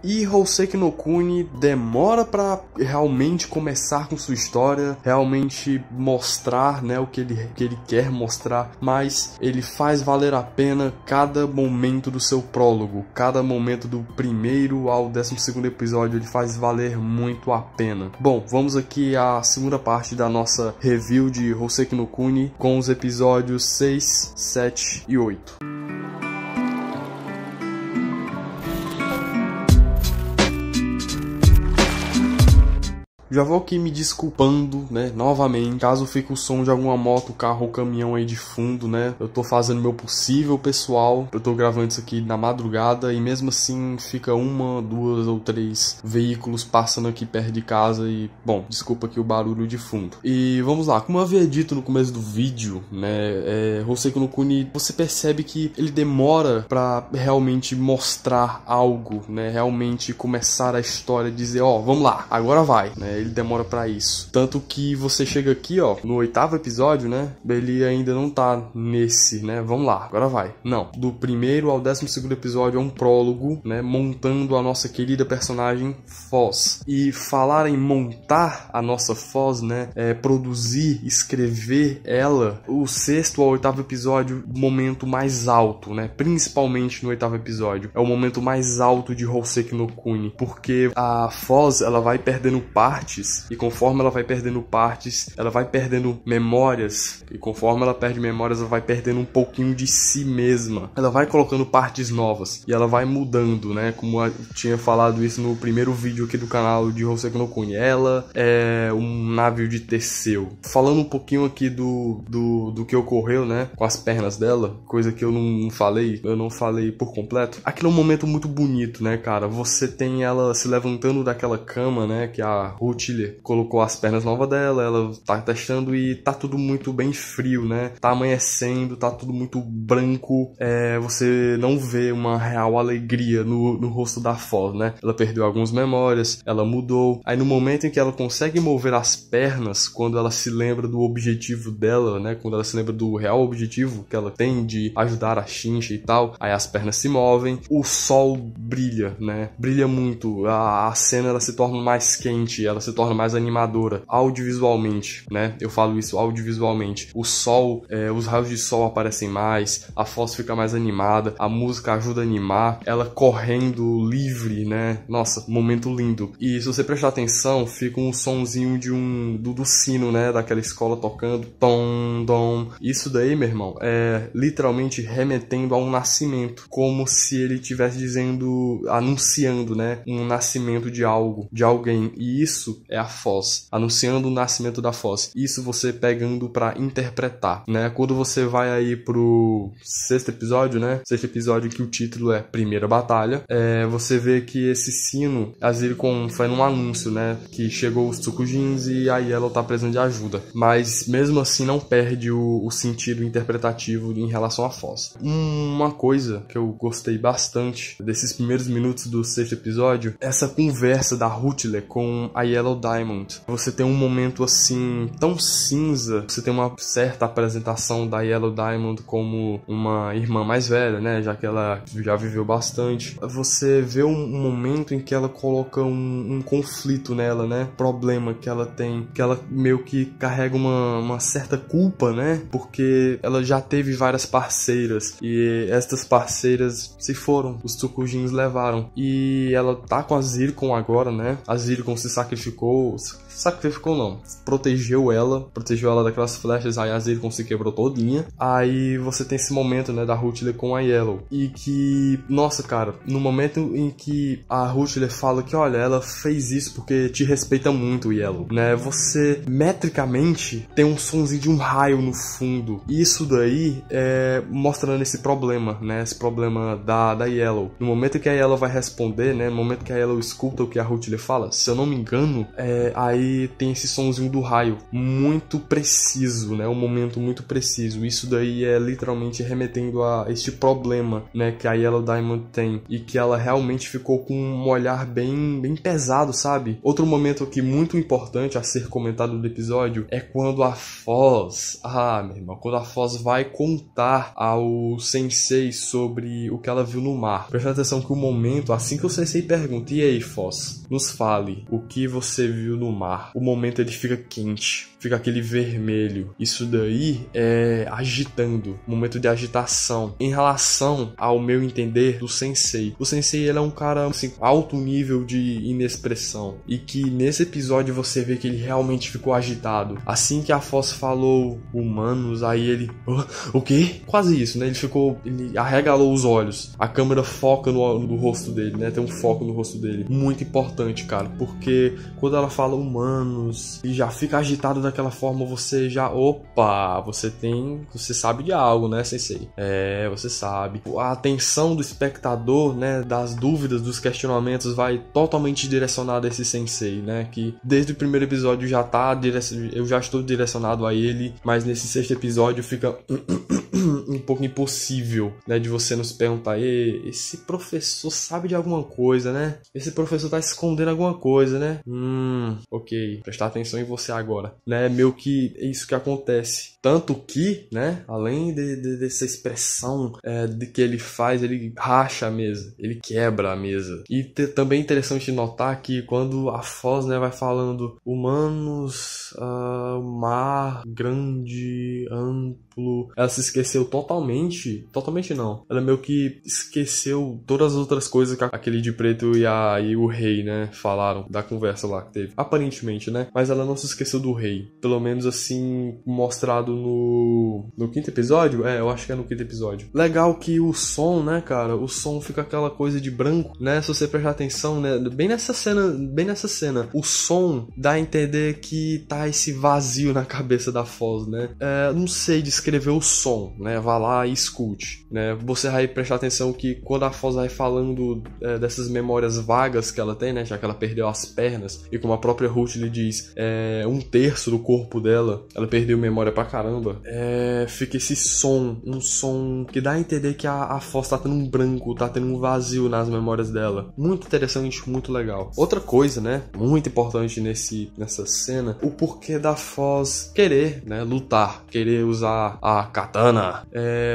E Hoseki no Kuni demora pra realmente começar com sua história, realmente mostrar, né, o que ele quer mostrar, mas ele faz valer a pena cada momento do seu prólogo, cada momento do primeiro ao 12º episódio, ele faz valer muito a pena. Bom, vamos aqui à segunda parte da nossa review de Hoseki no Kuni com os episódios 6, 7 e 8. Já vou aqui me desculpando, né, novamente, caso fique o som de alguma moto, carro ou caminhão aí de fundo, né, eu tô fazendo o meu possível, pessoal, eu tô gravando isso aqui na madrugada e mesmo assim fica 1, 2 ou 3 veículos passando aqui perto de casa e, bom, desculpa aqui o barulho de fundo. E vamos lá, como eu havia dito no começo do vídeo, né, Hoseki no Kuni, você percebe que ele demora pra realmente mostrar algo, né, realmente começar a história, dizer, ó, vamos lá, agora vai, né, ele demora pra isso. Tanto que você chega aqui, ó, no 8º episódio, né, ele ainda não tá nesse, né, vamos lá, agora vai. Não, do 1º ao 12º episódio é um prólogo, né, montando a nossa querida personagem Foz. E falar em montar a nossa Foz, né, produzir, escrever ela, o 6º ao 8º episódio, momento mais alto, né, principalmente no 8º episódio, é o momento mais alto de Hoseki no Kuni, porque a Foz, ela vai perdendo partes, e conforme ela vai perdendo partes, ela vai perdendo memórias, e conforme ela perde memórias, ela vai perdendo um pouquinho de si mesma. Ela vai colocando partes novas, e ela vai mudando, né, como eu tinha falado isso no primeiro vídeo aqui do canal de Hoseki no Kuni. Ela é um navio de Teseu. Falando um pouquinho aqui do que ocorreu, né, com as pernas dela, coisa que eu não falei por completo. Aquilo é um momento muito bonito, né, cara? Você tem ela se levantando daquela cama, né, que a Rutile colocou as pernas novas dela, ela tá testando e tá tudo muito bem frio, né? Tá amanhecendo, tá tudo muito branco, você não vê uma real alegria no rosto da Foz, né? Ela perdeu algumas memórias, ela mudou. Aí no momento em que ela consegue mover as pernas, quando ela se lembra do objetivo dela, né? Quando ela se lembra do real objetivo que ela tem de ajudar a Shinji e tal, aí as pernas se movem, o sol brilha, né? Brilha muito, a cena ela se torna mais quente, ela se torna mais animadora, audiovisualmente, né? Eu falo isso audiovisualmente. O sol, os raios de sol aparecem mais, a Foz fica mais animada, a música ajuda a animar, ela correndo livre, né? Nossa, momento lindo. E se você prestar atenção, fica um sonzinho do sino, né? Daquela escola tocando, tom, dom. Isso daí, meu irmão, é literalmente remetendo a um nascimento, como se ele estivesse dizendo, anunciando, né? Um nascimento de algo, de alguém. E isso é a Foz, anunciando o nascimento da Foz. Isso você pegando pra interpretar, né? Quando você vai aí pro 6º episódio, né? 6º episódio que o título é Primeira Batalha, você vê que esse sino, a Zircon foi num anúncio, né? Que chegou os Tsukujins e a Yellow tá precisando de ajuda. Mas mesmo assim não perde o sentido interpretativo em relação à Foz. Uma coisa que eu gostei bastante desses primeiros minutos do 6º episódio, essa conversa da Rutile com a Yellow Diamond. Você tem um momento assim tão cinza, você tem uma certa apresentação da Yellow Diamond como uma irmã mais velha, né, já que ela já viveu bastante. Você vê um momento em que ela coloca um conflito nela, né, problema que ela tem, que ela meio que carrega uma certa culpa, né, porque ela já teve várias parceiras e estas parceiras se foram, os Tsukujins levaram, e ela tá com a Zircon agora, né, a Zircon se sacrificou não, protegeu ela daquelas flechas, aí a Zircon se quebrou todinha. Aí você tem esse momento, né, da Rutile com a Yellow, e que, nossa, cara, no momento em que a Rutile fala que, olha, ela fez isso porque te respeita muito, Yellow, né, você, metricamente, tem um sonzinho de um raio no fundo, e isso daí mostrando esse problema, né, esse problema da Yellow. No momento que a Yellow vai responder, né, no momento que a Yellow escuta o que a Rutile fala, se eu não me engano, aí tem esse sonzinho do raio, muito preciso, né? Um momento muito preciso. Isso daí é literalmente remetendo a este problema, né, que a Yellow Diamond tem, e que ela realmente ficou com um olhar bem pesado, sabe? Outro momento aqui muito importante a ser comentado do episódio é quando a Foz, meu irmão, quando a Foz vai contar ao Sensei sobre o que ela viu no mar. Presta atenção que o momento, assim que o Sensei pergunta, e aí, Foz, nos fale o que você viu no mar. O momento ele fica quente, fica aquele vermelho. Isso daí é agitando, momento de agitação. Em relação ao meu entender do Sensei, o Sensei ele é um cara assim, alto nível de inexpressão, e que nesse episódio você vê que ele realmente ficou agitado. Assim que a Foz falou humanos, aí ele, o quê? Quase isso, né? Ele arregalou os olhos. A câmera foca no rosto dele, né? Tem um foco no rosto dele. Muito importante, cara, porque quando ela fala humanos e já fica agitado daquela forma, você já, você sabe de algo, né, Sensei? Você sabe. A atenção do espectador, né, das dúvidas, dos questionamentos vai totalmente direcionada a esse Sensei, né, que desde o primeiro episódio eu já estou direcionado a ele, mas nesse sexto episódio fica um pouco impossível, né, de você nos perguntar, esse professor sabe de alguma coisa, né? Esse professor tá escondendo alguma coisa, né? Ok, prestar atenção em você agora, né? Meio que é isso que acontece. Tanto que, né, além dessa expressão de que ele faz, ele racha a mesa, ele quebra a mesa. E também é interessante notar que quando a Foz, né, vai falando humanos, mar, grande, amplo, ela se esqueceu totalmente não. Ela meio que esqueceu todas as outras coisas que aquele de preto e o rei, né, falaram da conversa lá que teve. Aparentemente, né? Mas ela não se esqueceu do rei. Pelo menos assim, mostrado no quinto episódio? Eu acho que é no quinto episódio. Legal que o som, né, cara? O som fica aquela coisa de branco, né? Se você prestar atenção, né? Bem nessa cena, o som dá a entender que tá esse vazio na cabeça da Foz, né? Não sei descrever o som, né? Vá lá e escute, né? Você vai prestar atenção que quando a Foz vai falando dessas memórias vagas que ela tem, né? Já que ela perdeu as pernas, e como a própria Ruth lhe diz, 1/3 do corpo dela, ela perdeu memória pra caramba, fica esse som, um som que dá a entender que a Foz tá tendo um branco, tá tendo um vazio nas memórias dela. Muito interessante, muito legal. Outra coisa, né, muito importante nessa cena, o porquê da Foz querer, né, lutar, querer usar a katana.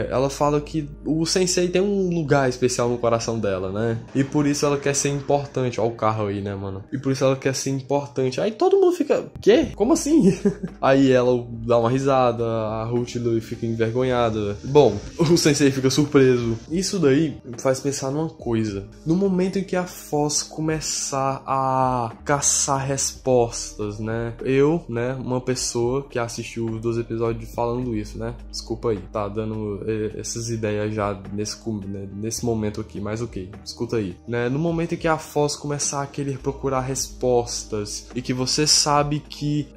Ela fala que o Sensei tem um lugar especial no coração dela, né, e por isso ela quer ser importante. Ó o carro aí, né, mano? E por isso ela quer ser importante. Aí todo mundo fica, quê? Como assim? Aí ela dá uma risada, a Ruth fica envergonhada. Bom, o Sensei fica surpreso. Isso daí faz pensar numa coisa. No momento em que a Foz começar a caçar respostas, né? Eu, né, uma pessoa que assistiu os 2 episódios falando isso, né? Desculpa aí, tá dando essas ideias já nesse momento aqui, mas ok, escuta aí, né? No momento em que a Foz começar a querer procurar respostas e que você sabe que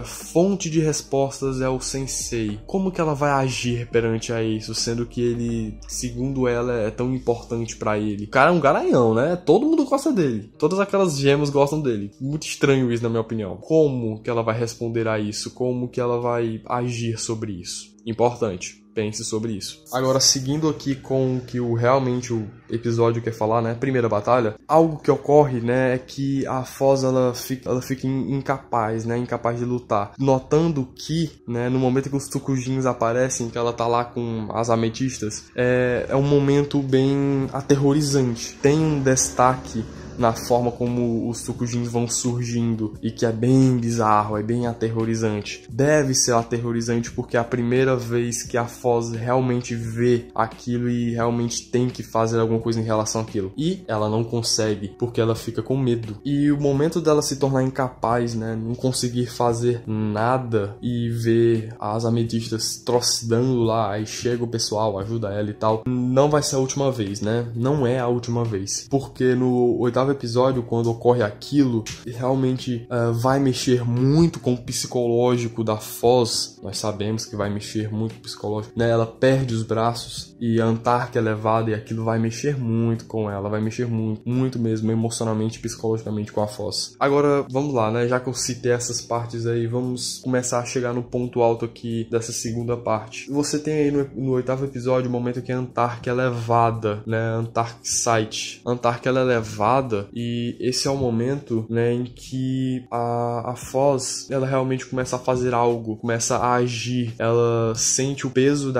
fonte de respostas é o Sensei, como que ela vai agir perante a isso, sendo que ele, segundo ela, é tão importante pra ele? O cara é um garanhão, né? Todo mundo gosta dele, todas aquelas gemas gostam dele. Muito estranho isso, na minha opinião. Como que ela vai responder a isso? Como que ela vai agir sobre isso? Importante. Pense sobre isso. Agora, seguindo aqui com o que realmente o episódio quer falar, né? Primeira batalha. Algo que ocorre, né? É que a Foz, ela fica incapaz, né? Incapaz de lutar. Notando que, né? No momento que os Tsukujins aparecem, que ela tá lá com as ametistas, é um momento bem aterrorizante. Tem um destaque na forma como os Tsukujins vão surgindo, e que é bem bizarro, é bem aterrorizante. Deve ser aterrorizante porque é a primeira vez que a Foz realmente vê aquilo e realmente tem que fazer alguma coisa em relação àquilo. E ela não consegue, porque ela fica com medo. E o momento dela se tornar incapaz, né, não conseguir fazer nada e ver as ametistas trocidando lá, aí chega o pessoal, ajuda ela e tal, não vai ser a última vez, né? Não é a última vez. Porque no 8º 8º episódio, quando ocorre aquilo, realmente vai mexer muito com o psicológico da Foz. Nós sabemos que vai mexer muito com o psicológico, né? Ela perde os braços e a Antark é levada e aquilo vai mexer muito com ela, vai mexer muito, muito mesmo, emocionalmente e psicologicamente com a Foz. Agora, vamos lá, né? Já que eu citei essas partes aí, vamos começar a chegar no ponto alto aqui dessa segunda parte. Você tem aí no 8º episódio o momento que a Antark é levada, né? A Antark Site. A Antark ela é levada e esse é o momento, né, em que a Foz, ela realmente começa a fazer algo, começa a agir. Ela sente o peso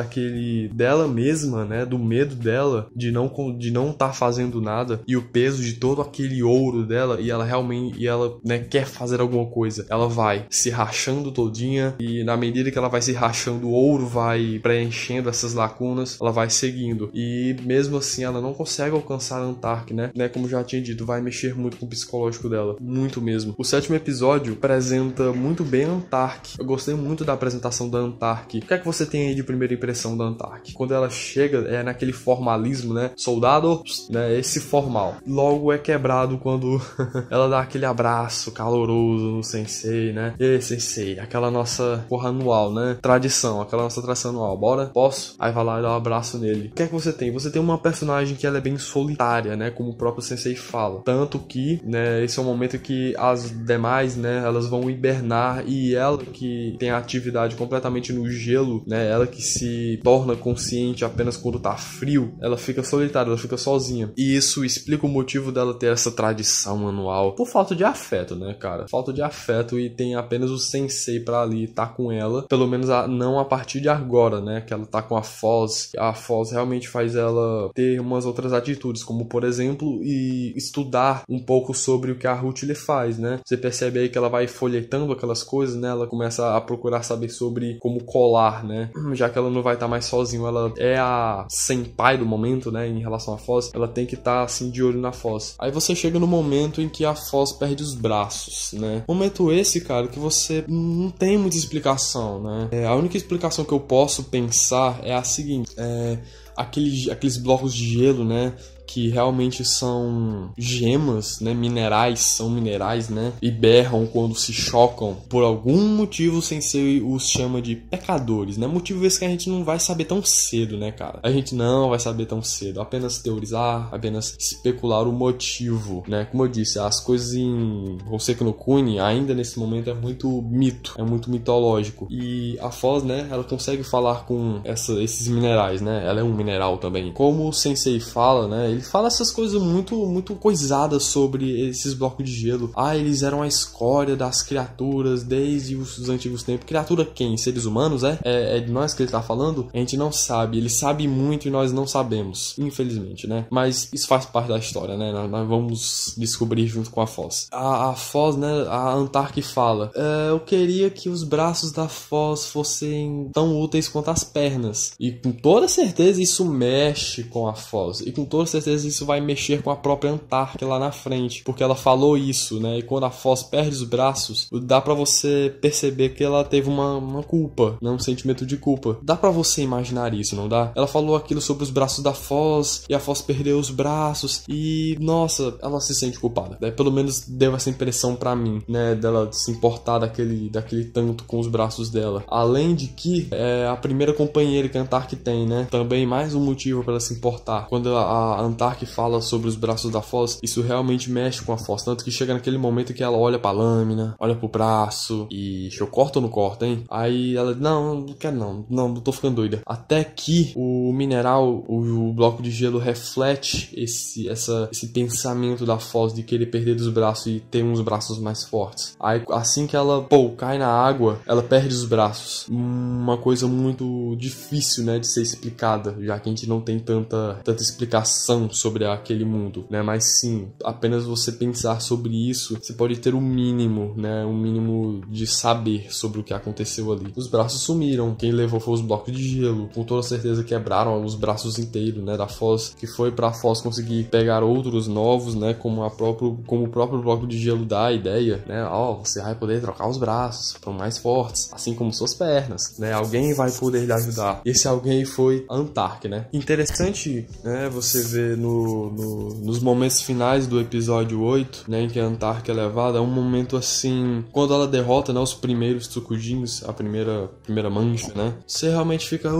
dela mesma, né, do medo dela de não estar fazendo nada e o peso de todo aquele ouro dela e ela realmente, né, quer fazer alguma coisa. Ela vai se rachando todinha e na medida que ela vai se rachando, o ouro vai preenchendo essas lacunas, ela vai seguindo e mesmo assim ela não consegue alcançar a Antark, né? Como já tinha dito, vai mexer muito com o psicológico dela, muito mesmo. O 7º episódio apresenta muito bem a Antark. Eu gostei muito da apresentação da Antark. O que é que você tem aí de primeira impressão da Antark? Quando ela chega, é naquele formalismo, né? Soldado, né? Esse formal. Logo é quebrado quando ela dá aquele abraço caloroso no Sensei, né? E aí, Sensei, aquela nossa porra anual, né? Tradição, aquela nossa tradição anual. Bora? Posso? Aí vai lá e dá um abraço nele. O que é que você tem? Você tem uma personagem que ela é bem solitária, né? Como o próprio Sensei fala. Tanto que, né, esse é o momento que as demais, né, elas vão hibernar e ela que tem a atividade completamente no gelo, né, ela que se torna consciente apenas quando tá frio, ela fica solitária, ela fica sozinha. E isso explica o motivo dela ter essa tradição anual. Por falta de afeto, né, cara? Falta de afeto e tem apenas o Sensei pra ali tá com ela, pelo menos não a partir de agora, né, que ela tá com a Foz. A Foz realmente faz ela ter umas outras atitudes, como por exemplo, e estudar um pouco sobre o que a Ruth lhe faz, né? Você percebe aí que ela vai folhetando aquelas coisas, né? Ela começa a procurar saber sobre como colar, né? Já que ela não vai estar mais sozinha, ela é a senpai do momento, né? Em relação à Foz, ela tem que estar assim de olho na Foz. Aí você chega no momento em que a Foz perde os braços, né? Momento esse, cara, que você não tem muita explicação, né? A única explicação que eu posso pensar é a seguinte: aqueles blocos de gelo, né? Que realmente são gemas, né, são minerais, né, e berram quando se chocam. Por algum motivo o Sensei os chama de pecadores, né, motivo esse que a gente não vai saber tão cedo, né, cara. A gente não vai saber tão cedo, apenas teorizar, apenas especular o motivo, né. Como eu disse, as coisas em Hoseki no Kuni, ainda nesse momento, é muito mito, é muito mitológico. E a Foz, né, ela consegue falar com esses minerais, né, ela é um mineral também. Como o Sensei fala, né, ele fala essas coisas muito coisadas sobre esses blocos de gelo. Eles eram a escória das criaturas desde os antigos tempos. Criatura quem? Seres humanos, é? É de nós que ele tá falando? A gente não sabe. Ele sabe muito e nós não sabemos. Infelizmente, né? Mas isso faz parte da história, né? Nós vamos descobrir junto com a Foz. A Foz, né? A Antark fala: eu queria que os braços da Foz fossem tão úteis quanto as pernas. E com toda certeza isso mexe com a Foz. E com toda certeza isso vai mexer com a própria Antark lá na frente, porque ela falou isso, né? E quando a Foz perde os braços, dá pra você perceber que ela teve uma culpa, né? Um sentimento de culpa. Dá pra você imaginar isso, não dá? Ela falou aquilo sobre os braços da Foz, e a Foz perdeu os braços, e nossa, ela se sente culpada, né? Pelo menos deu essa impressão pra mim, né? Dela se importar daquele tanto com os braços dela. Além de que é a primeira companheira que a Antark tem, né? Também mais um motivo pra ela se importar. Quando a Antark fala sobre os braços da Foz, isso realmente mexe com a Foz, tanto que chega naquele momento que ela olha pra lâmina, olha pro braço e eu corto ou não corto, hein? Aí ela, não quero não tô ficando doida. Até que o mineral, o bloco de gelo reflete esse pensamento da Foz de querer perder dos braços e ter uns braços mais fortes. Aí assim que ela, cai na água, ela perde os braços. Uma coisa muito difícil, né, de ser explicada, já que a gente não tem tanta explicação sobre aquele mundo, né? Mas sim, apenas você pensar sobre isso, você pode ter o mínimo, né? Um mínimo de saber sobre o que aconteceu ali. Os braços sumiram, quem levou foi os blocos de gelo, com toda certeza quebraram os braços inteiros, né? Da Foz, que foi pra Foz conseguir pegar outros novos, né? Como o próprio bloco de gelo dá a ideia, né? Você vai poder trocar os braços para mais fortes, assim como suas pernas, né? Alguém vai poder lhe ajudar. Esse alguém foi a Antark, né? Interessante, né? Você vê porque nos momentos finais do episódio 8, né, em que a Antark é levada, é um momento assim, quando ela derrota, né, os primeiros Tsukujins, a primeira mancha, né, você realmente fica,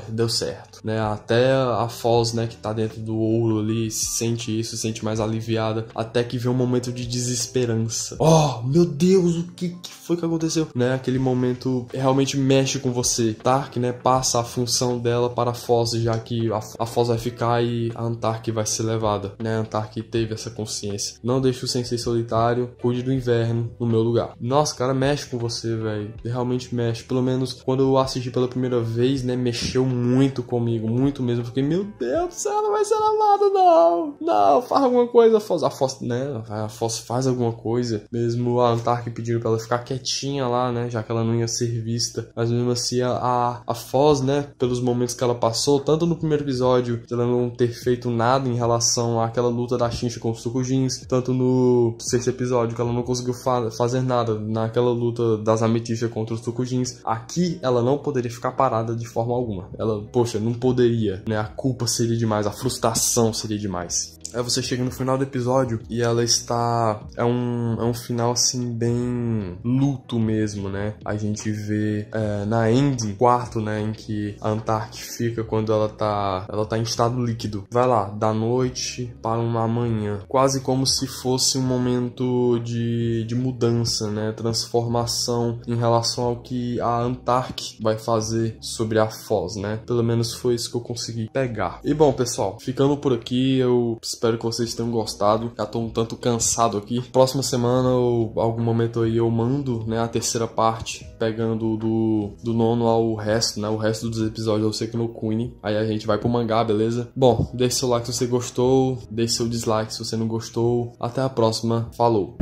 deu certo, né, até a Foz, né, que tá dentro do ouro ali, sente isso, se sente mais aliviada, até que vem um momento de desesperança. Oh, meu Deus, o que foi que aconteceu? Né, aquele momento realmente mexe com você. Tark, né, passa a função dela para a Foz, já que a Foz vai ficar e a Antark vai ser levada, né, a Antark teve essa consciência. Não deixe o Sensei solitário, cuide do inverno no meu lugar. Nossa, cara, mexe com você, velho. Realmente mexe. Pelo menos quando eu assisti pela primeira vez, né, mexeu muito comigo, muito mesmo. Eu fiquei, meu Deus do céu, não vai ser levado, não. Não, faz alguma coisa, Foz. A Foz, né, a Foz faz alguma coisa. Mesmo a Antark pedindo pra ela ficar quietinha lá, né, já que ela não ia ser vista. Mas mesmo assim, a Foz, né, pelos momentos que ela passou, tanto no primeiro episódio, ela não ter feito nada em relação àquela luta da Shincha com os Tsukujins, tanto no sexto episódio, que ela não conseguiu fazer nada naquela luta das Ametistas contra os Tsukujins. Aqui, ela não poderia ficar parada de forma alguma. Ela, poxa, não poderia, né, a culpa seria demais, a frustração seria demais. Aí você chega no final do episódio e ela está... É um final, assim, bem luto mesmo, né? A gente vê na ending, quarto, né? Em que a Antark fica quando ela tá em estado líquido. Vai lá, da noite para uma manhã. Quase como se fosse um momento de mudança, né? Transformação em relação ao que a Antark vai fazer sobre a Foz, né? Pelo menos foi isso que eu consegui pegar. E bom, pessoal, ficando por aqui, eu espero que vocês tenham gostado. Já tô um tanto cansado aqui. Próxima semana, algum momento aí, eu mando, né, a terceira parte, pegando do nono ao resto, né? O resto dos episódios eu sei que no Kuni. Aí a gente vai pro mangá, beleza? Bom, deixe seu like se você gostou, deixe seu dislike se você não gostou. Até a próxima. Falou!